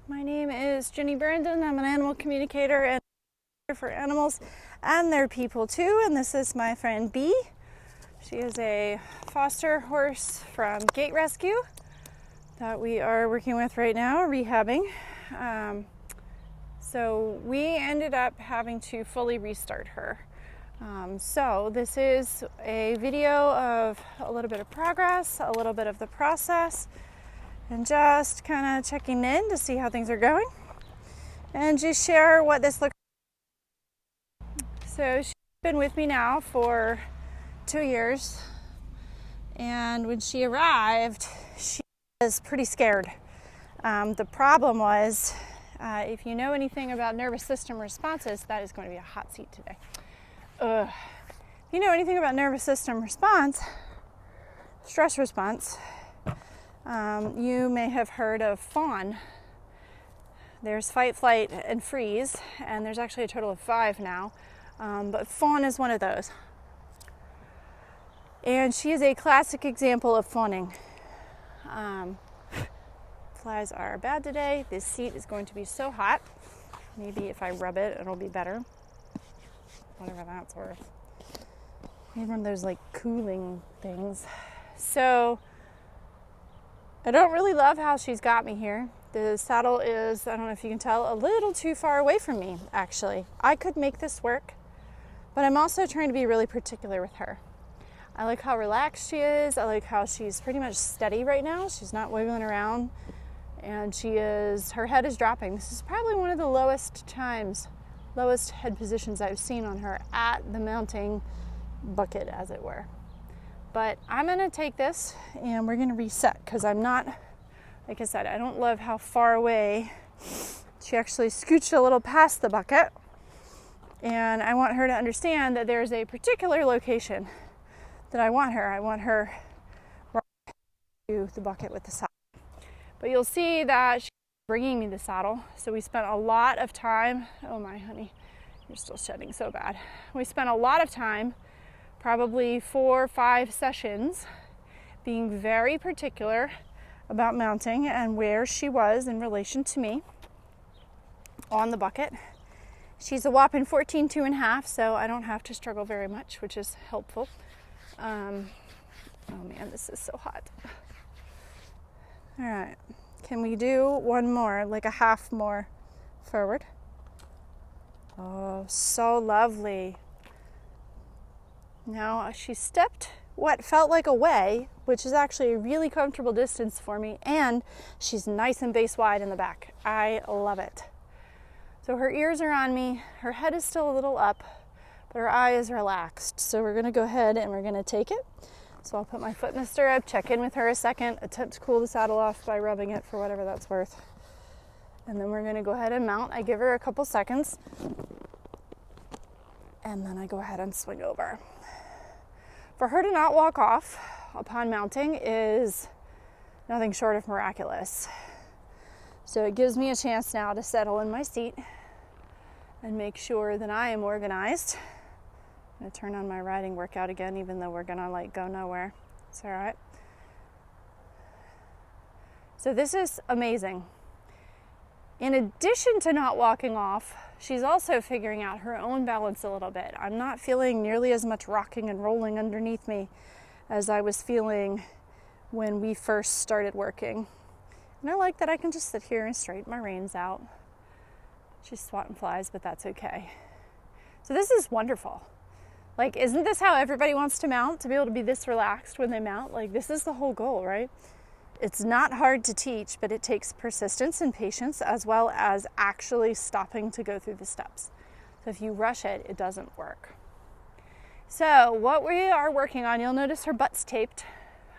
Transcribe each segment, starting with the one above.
My name is Jenny Brandon. I'm an animal communicator and for animals and their people too. And this is my friend Bee. She is a foster horse from Gate Rescue that we are working with right now, rehabbing. So we ended up having to fully restart her. So this is a video of a little bit of progress, a little bit of the process, and just kind of checking in to see how things are going and just share what this looks like. So she's been with me now for 2 years, and when she arrived, she was pretty scared. The problem was, if you know anything about nervous system responses, that is going to be a hot seat today. If you know anything about nervous system response, stress response, you may have heard of fawn. There's fight, flight, and freeze, and there's actually a total of 5 now, but fawn is one of those. And she is a classic example of fawning. Flies are bad today. This seat is going to be so hot. Maybe if I rub it, it'll be better. Whatever that's worth. Maybe one of those like cooling things. So I don't really love how she's got me here. The saddle is, I don't know if you can tell, a little too far away from me, actually. I could make this work, but I'm also trying to be really particular with her. I like how relaxed she is. I like how she's pretty much steady right now. She's not wiggling around, and her head is dropping. This is probably one of the lowest head positions I've seen on her at the mounting bucket, as it were. But I'm gonna take this and we're gonna reset, because I'm not, like I said, I don't love how far away she actually scooched a little past the bucket. And I want her to understand that there's a particular location that I want her. I want her right to the bucket with the saddle. But you'll see that she's bringing me the saddle. So we spent a lot of time, oh my honey, you're still shedding so bad. We spent a lot of time, probably 4 or 5 sessions, being very particular about mounting and where she was in relation to me on the bucket. She's a whopping 14 2.5, so I don't have to struggle very much, which is helpful. Oh man, this is so hot. All right, can we do one more, like a half more forward? Oh, so lovely. Now she stepped what felt like a way, which is actually a really comfortable distance for me, and she's nice and base wide in the back. I love it. So her ears are on me, her head is still a little up, but her eye is relaxed. So we're gonna go ahead and we're gonna take it. So I'll put my foot in the stirrup, check in with her a second, attempt to cool the saddle off by rubbing it for whatever that's worth. And then we're gonna go ahead and mount. I give her a couple seconds, and then I go ahead and swing over. For her to not walk off upon mounting is nothing short of miraculous. So it gives me a chance now to settle in my seat and make sure that I am organized. I'm gonna turn on my riding workout again, even though we're gonna go nowhere. It's all right. So this is amazing. In addition to not walking off, she's also figuring out her own balance a little bit. I'm not feeling nearly as much rocking and rolling underneath me as I was feeling when we first started working. And I like that I can just sit here and straighten my reins out. She's swatting flies, but that's okay. So this is wonderful. Isn't this how everybody wants to mount? To be able to be this relaxed when they mount? This is the whole goal, right? It's not hard to teach, but it takes persistence and patience, as well as actually stopping to go through the steps. So if you rush it, it doesn't work. So what we are working on, you'll notice her butt's taped.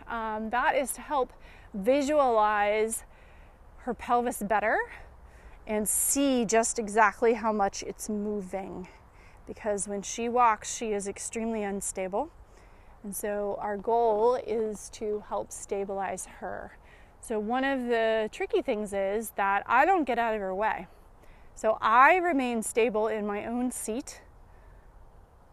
That is to help visualize her pelvis better and see just exactly how much it's moving. Because when she walks, she is extremely unstable. And so our goal is to help stabilize her. So one of the tricky things is that I don't get out of her way. So I remain stable in my own seat.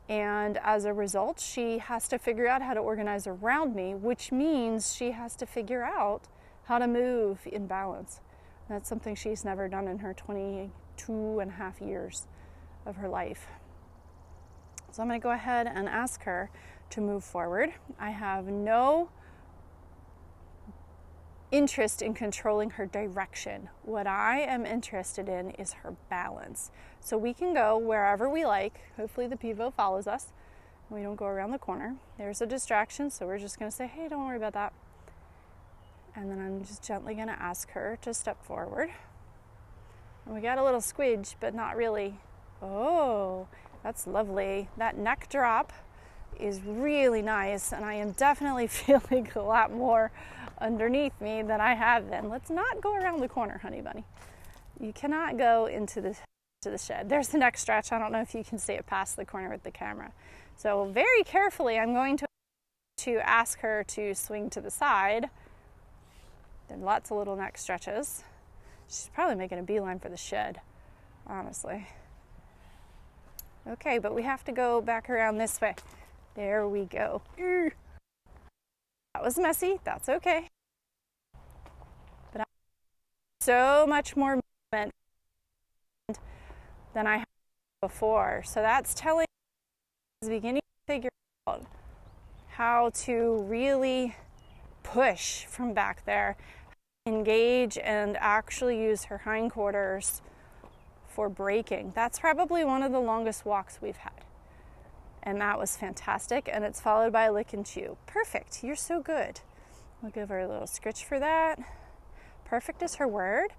And as a result, she has to figure out how to organize around me, which means she has to figure out how to move in balance. That's something she's never done in her 22 and a half years of her life. So I'm going to go ahead and ask her to move forward. I have no interest in controlling her direction. What I am interested in is her balance. So we can go wherever we like. Hopefully the pivot follows us. We don't go around the corner. There's a distraction, so we're just going to say, hey, don't worry about that. And then I'm just gently going to ask her to step forward. And we got a little squidge, but not really. Oh, that's lovely. That neck drop is really nice, and I am definitely feeling a lot more underneath me than I have been. Let's not go around the corner, honey bunny. You cannot go into the shed. There's the neck stretch. I don't know if you can see it past the corner with the camera. So very carefully, I'm going to ask her to swing to the side. There are lots of little neck stretches. She's probably making a beeline for the shed, honestly. Okay, but we have to go back around this way. There we go. That was messy. That's okay. But I have so much more movement than I had before. So that's telling me beginning to figure out how to really push from back there, engage, and actually use her hindquarters for braking. That's probably one of the longest walks we've had. And that was fantastic. And it's followed by a lick and chew. Perfect. You're so good. We'll give her a little scritch for that. Perfect is her word.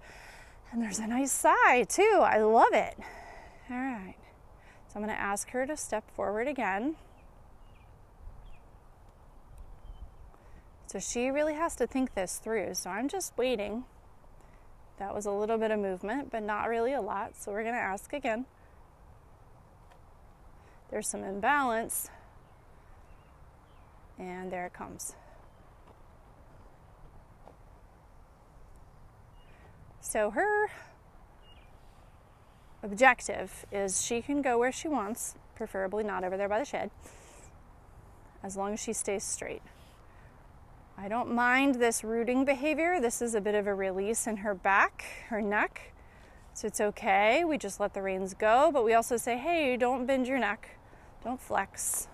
And there's a nice sigh too. I love it. All right. So I'm going to ask her to step forward again. So she really has to think this through. So I'm just waiting. That was a little bit of movement, but not really a lot. So we're going to ask again. There's some imbalance. And there it comes. So her objective is she can go where she wants, preferably not over there by the shed, as long as she stays straight. I don't mind this rooting behavior. This is a bit of a release in her back, her neck. So it's okay. We just let the reins go, but we also say, hey, don't bend your neck. Don't flex.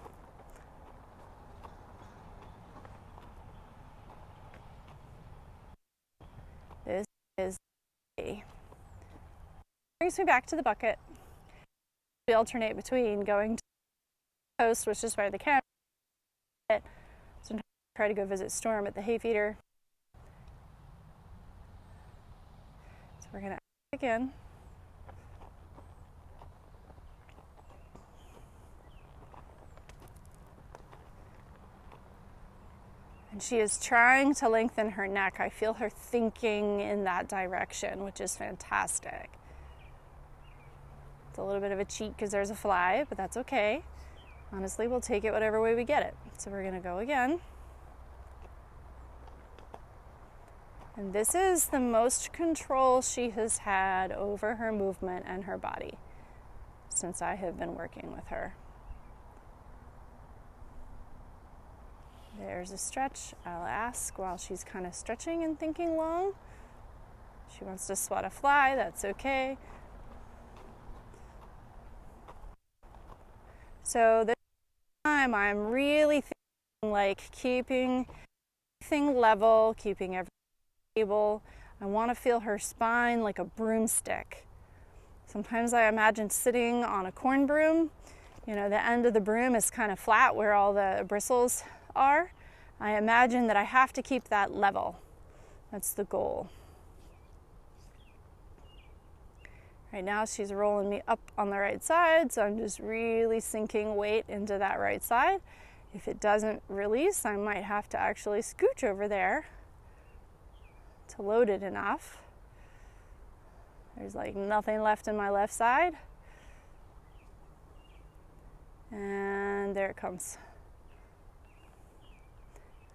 This is brings me back to the bucket. We alternate between going to the post, which is where the camera is. Sometimes I try to go visit Storm at the hay feeder. So we're going to ask again. And she is trying to lengthen her neck. I feel her thinking in that direction, which is fantastic. It's a little bit of a cheat because there's a fly, but that's okay. Honestly, we'll take it whatever way we get it. So we're going to go again. And this is the most control she has had over her movement and her body since I have been working with her. There's a stretch. I'll ask while she's kind of stretching and thinking long. She wants to swat a fly, that's okay. So this time I'm really thinking like keeping everything level, keeping everything stable. I want to feel her spine like a broomstick. Sometimes I imagine sitting on a corn broom. You know, the end of the broom is kind of flat where all the bristles are. I imagine that I have to keep that level. That's the goal. Right now she's rolling me up on the right side, so I'm just really sinking weight into that right side. If it doesn't release, I might have to actually scooch over there to load it enough. There's like nothing left in my left side. And there it comes.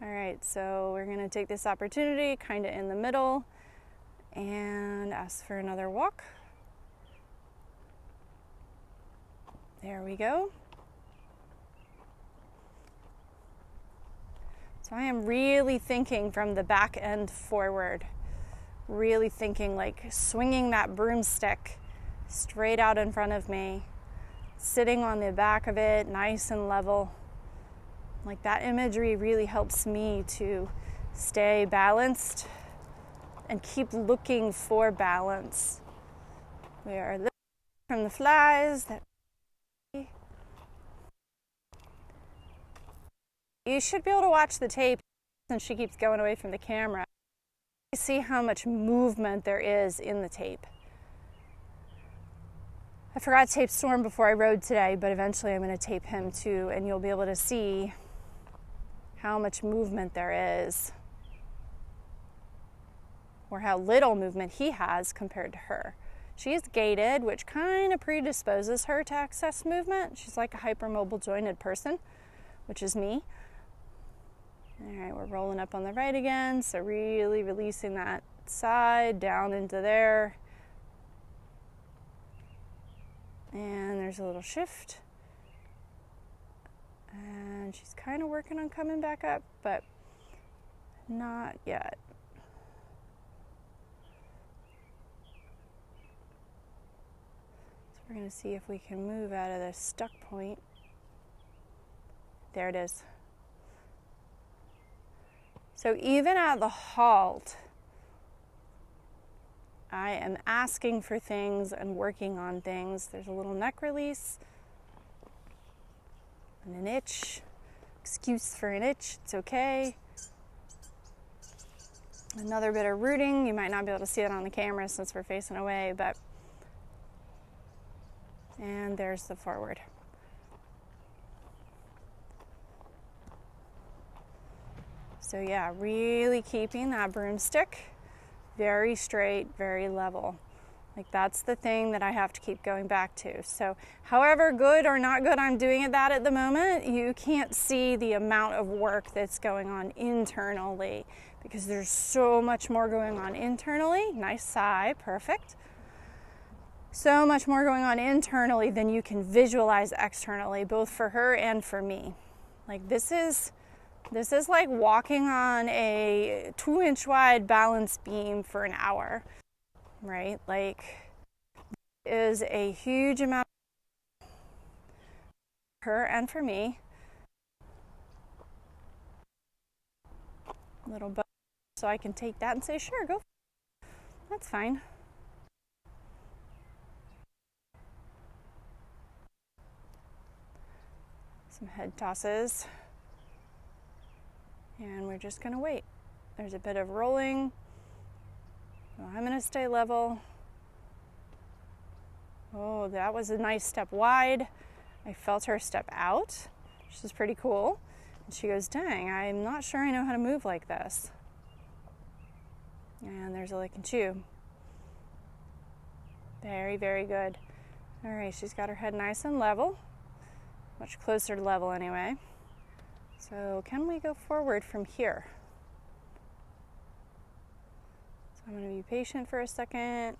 All right, so we're gonna take this opportunity kind of in the middle and ask for another walk. There we go. So I am really thinking from the back end forward really thinking like swinging that broomstick straight out in front of me, sitting on the back of it, nice and level. Like that imagery really helps me to stay balanced and keep looking for balance. We are looking from the flies. You should be able to watch the tape since she keeps going away from the camera. You see how much movement there is in the tape. I forgot to tape Storm before I rode today, but eventually I'm going to tape him too, and you'll be able to see how much movement there is, or how little movement he has compared to her. She is gated, which kind of predisposes her to excess movement. She's like a hypermobile jointed person, which is me. All right, we're rolling up on the right again, so really releasing that side down into there. And there's a little shift. And she's kind of working on coming back up, but not yet. So we're going to see if we can move out of this stuck point. There it is. So even at the halt, I am asking for things and working on things. There's a little neck release and an itch. Excuse for an itch, it's okay. Another bit of rooting. You might not be able to see it on the camera since we're facing away, but and there's the forward. So yeah, really keeping that broomstick very straight, very level. Like that's the thing that I have to keep going back to. So however good or not good I'm doing at the moment, you can't see the amount of work that's going on internally because there's so much more going on internally. Nice sigh, perfect. So much more going on internally than you can visualize externally, both for her and for me. Like this is like walking on a 2-inch wide balance beam for an hour, right? Like, it is a huge amount for her and for me. Little bit, so I can take that and say, sure, go. That's fine. Some head tosses. And we're just going to wait. There's a bit of rolling. So I'm going to stay level. Oh, that was a nice step wide. I felt her step out, which is pretty cool. And she goes, dang, I'm not sure I know how to move like this. And there's a lick and chew. Very, very good. All right, she's got her head nice and level. Much closer to level anyway. So can we go forward from here? So I'm going to be patient for a second,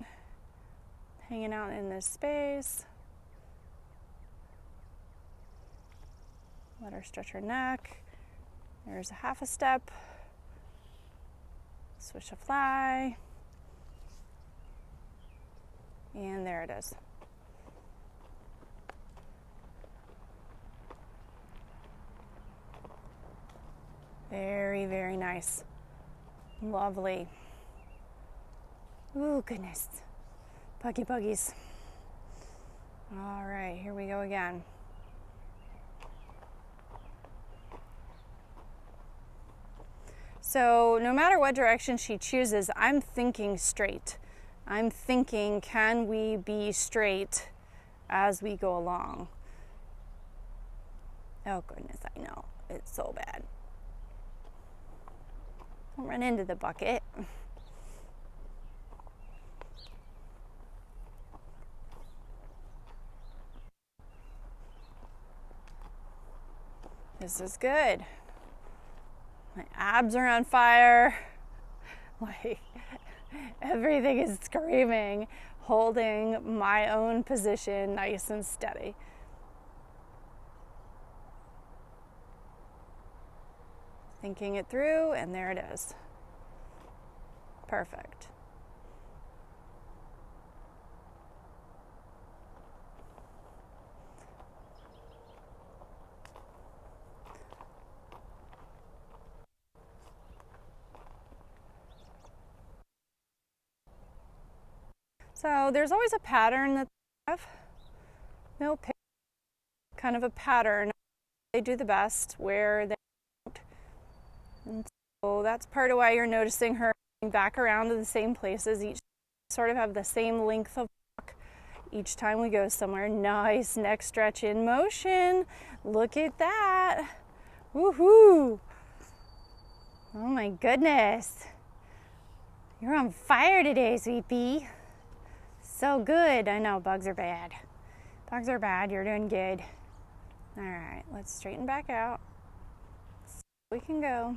hanging out in this space. Let her stretch her neck. There's a half a step. Switch a fly. And there it is. Very, very nice. Lovely. Ooh, goodness. Buggies. All right, here we go again. So no matter what direction she chooses, I'm thinking straight. I'm thinking, can we be straight as we go along? Oh, goodness, I know. It's so bad. Don't run into the bucket. This is good. My abs are on fire. Like, everything is screaming, holding my own position nice and steady. Thinking it through, and there it is. Perfect. So there's always a pattern that they have. They'll pick kind of a pattern they do the best where they don't. And so that's part of why you're noticing her back around to the same places. Each sort of have the same length of walk each time we go somewhere. Nice neck stretch in motion. Look at that. Woohoo! Oh my goodness. You're on fire today, sweet pea. So good. I know bugs are bad. Bugs are bad. You're doing good. All right, let's straighten back out. So we can go.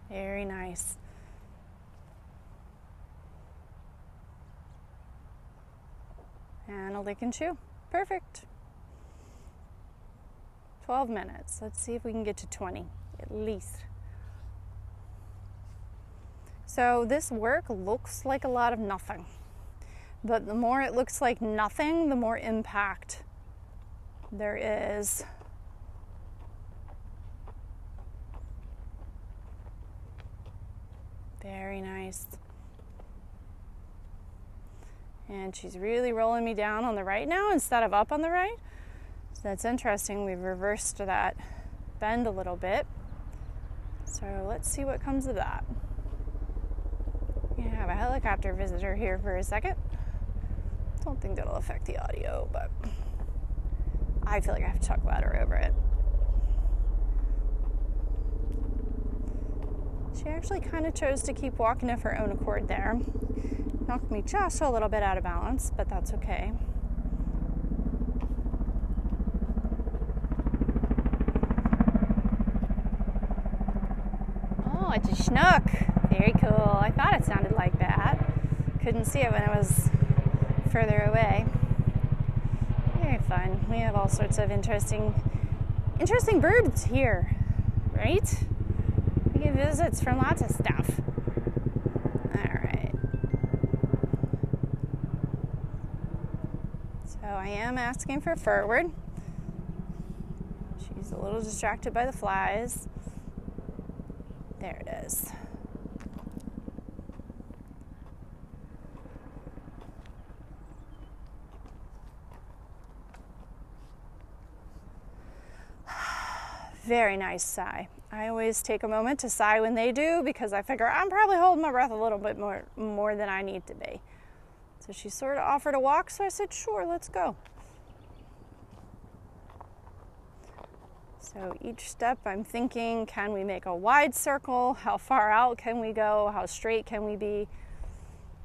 Very nice. And a lick and chew. Perfect. 12 minutes. Let's see if we can get to 20 at least. So this work looks like a lot of nothing, but the more it looks like nothing, the more impact there is. Very nice. And she's really rolling me down on the right now instead of up on the right. So that's interesting. We've reversed that bend a little bit. So let's see what comes of that. We have a helicopter visitor here for a second. Don't think that'll affect the audio, but I feel like I have to talk louder over it. She actually kind of chose to keep walking of her own accord there. Knocked me just a little bit out of balance, but that's okay. Oh, it's a snook. Very cool. I thought it sounded like that. Couldn't see it when it was further away. Very fun. We have all sorts of interesting birds here, right? We get visits from lots of stuff. All right. So I am asking for forward. She's a little distracted by the flies. There it is. Very nice sigh. I always take a moment to sigh when they do because I figure I'm probably holding my breath a little bit more than I need to be. So she sort of offered a walk, so I said, sure, let's go. So each step I'm thinking, can we make a wide circle? How far out can we go? How straight can we be?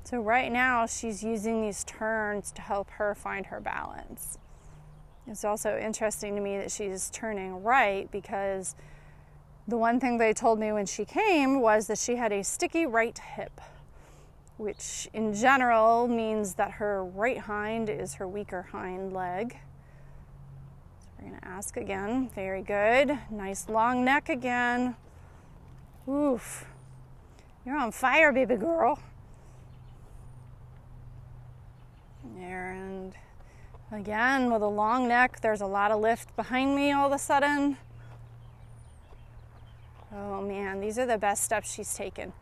So right now she's using these turns to help her find her balance. It's also interesting to me that she's turning right because the one thing they told me when she came was that she had a sticky right hip, which in general means that her right hind is her weaker hind leg. So we're going to ask again. Very good. Nice long neck again. Oof. You're on fire, baby girl. And again, with a long neck, there's a lot of lift behind me all of a sudden. Oh man, these are the best steps she's taken.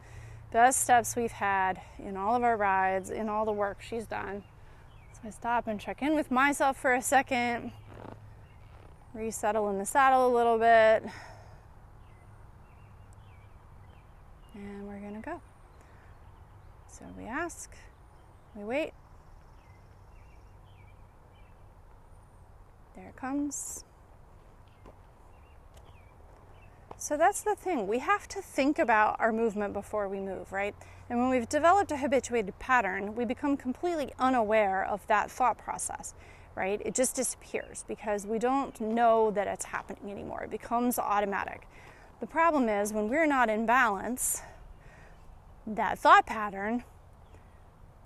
Best steps we've had in all of our rides, in all the work she's done. So I stop and check in with myself for a second, resettle in the saddle a little bit, and we're gonna go. So we ask, we wait. There it comes. So that's the thing. We have to think about our movement before we move, right? And when we've developed a habituated pattern, we become completely unaware of that thought process, right? It just disappears because we don't know that it's happening anymore. It becomes automatic. The problem is when we're not in balance, that thought pattern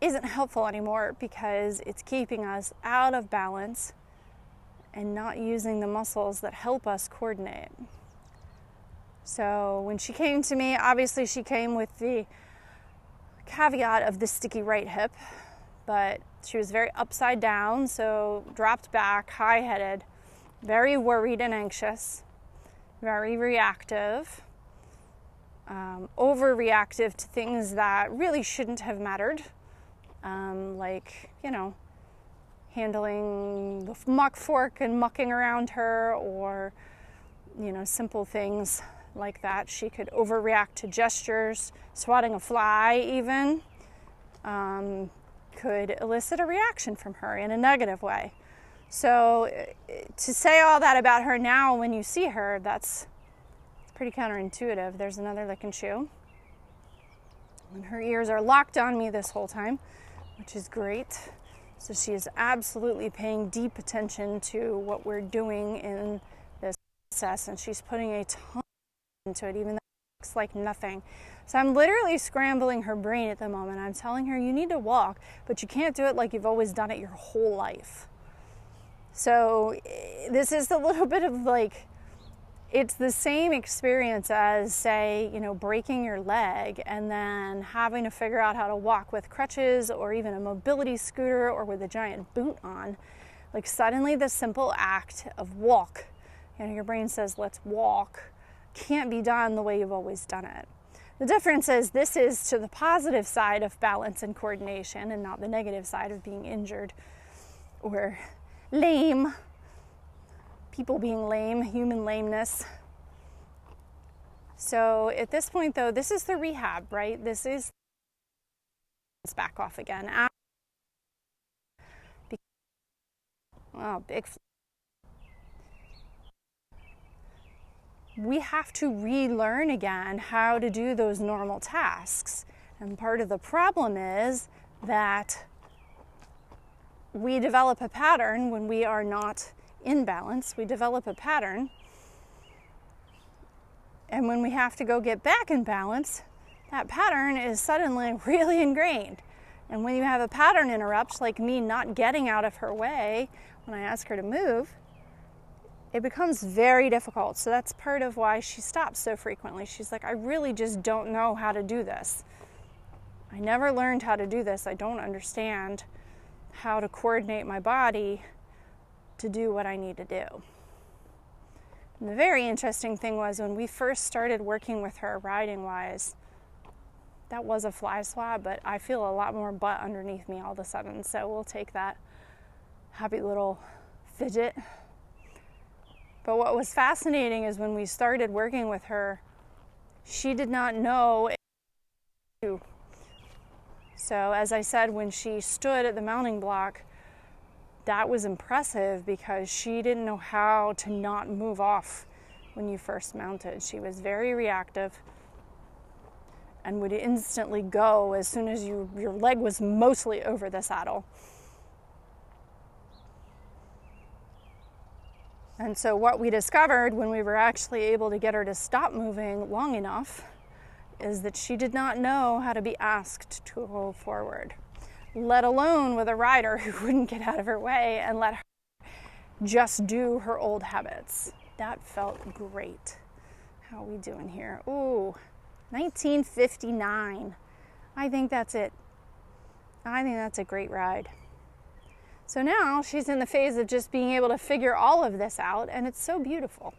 isn't helpful anymore because it's keeping us out of balance and not using the muscles that help us coordinate. So when she came to me, obviously she came with the caveat of the sticky right hip, but she was very upside down, so dropped back, high-headed, very worried and anxious, very reactive. overreactive to things that really shouldn't have mattered, like, handling the muck fork and mucking around her, or, simple things like that. She could overreact to gestures, swatting a fly even, could elicit a reaction from her in a negative way. So to say all that about her now when you see her, that's pretty counterintuitive. There's another lick and chew. And her ears are locked on me this whole time, which is great. So she is absolutely paying deep attention to what we're doing in this process, and she's putting a ton into it, even though it looks like nothing. So I'm literally scrambling her brain at the moment. I'm telling her, you need to walk, but you can't do it like you've always done it your whole life. So this is a little bit of like, it's the same experience as, say, breaking your leg and then having to figure out how to walk with crutches or even a mobility scooter or with a giant boot on. Like, suddenly the simple act of walk, your brain says, let's walk, can't be done the way you've always done it. The difference is this is to the positive side of balance and coordination and not the negative side of being injured or lame. People being lame, human lameness. So at this point, though, this is the rehab, right? This is back off again. Big. We have to relearn again how to do those normal tasks. And part of the problem is that we develop a pattern when we are not in balance. We develop a pattern, and when we have to go get back in balance, that pattern is suddenly really ingrained. And when you have a pattern interrupt, like me not getting out of her way when I ask her to move, it becomes very difficult. So that's part of why she stops so frequently. She's like, I really just don't know how to do this. I never learned how to do this. I don't understand how to coordinate my body to do what I need to do. And the very interesting thing was when we first started working with her riding wise, that was a fly swat, but I feel a lot more butt underneath me all of a sudden. So we'll take that happy little fidget. But what was fascinating is when we started working with her, she did not know. So as I said, when she stood at the mounting block, that was impressive because she didn't know how to not move off when you first mounted. She was very reactive and would instantly go as soon as your leg was mostly over the saddle. And so what we discovered when we were actually able to get her to stop moving long enough is that she did not know how to be asked to go forward, let alone with a rider who wouldn't get out of her way and let her just do her old habits. That felt great. How are we doing here? Ooh, 1959. I think that's it. I think that's a great ride. So now she's in the phase of just being able to figure all of this out, and it's so beautiful.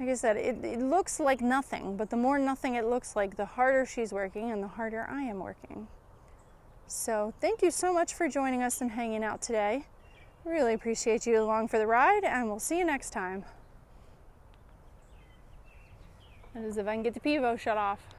Like I said, it looks like nothing, but the more nothing it looks like, the harder she's working and the harder I am working. So thank you so much for joining us and hanging out today. Really appreciate you along for the ride, and we'll see you next time. That is if I can get the pivo shut off.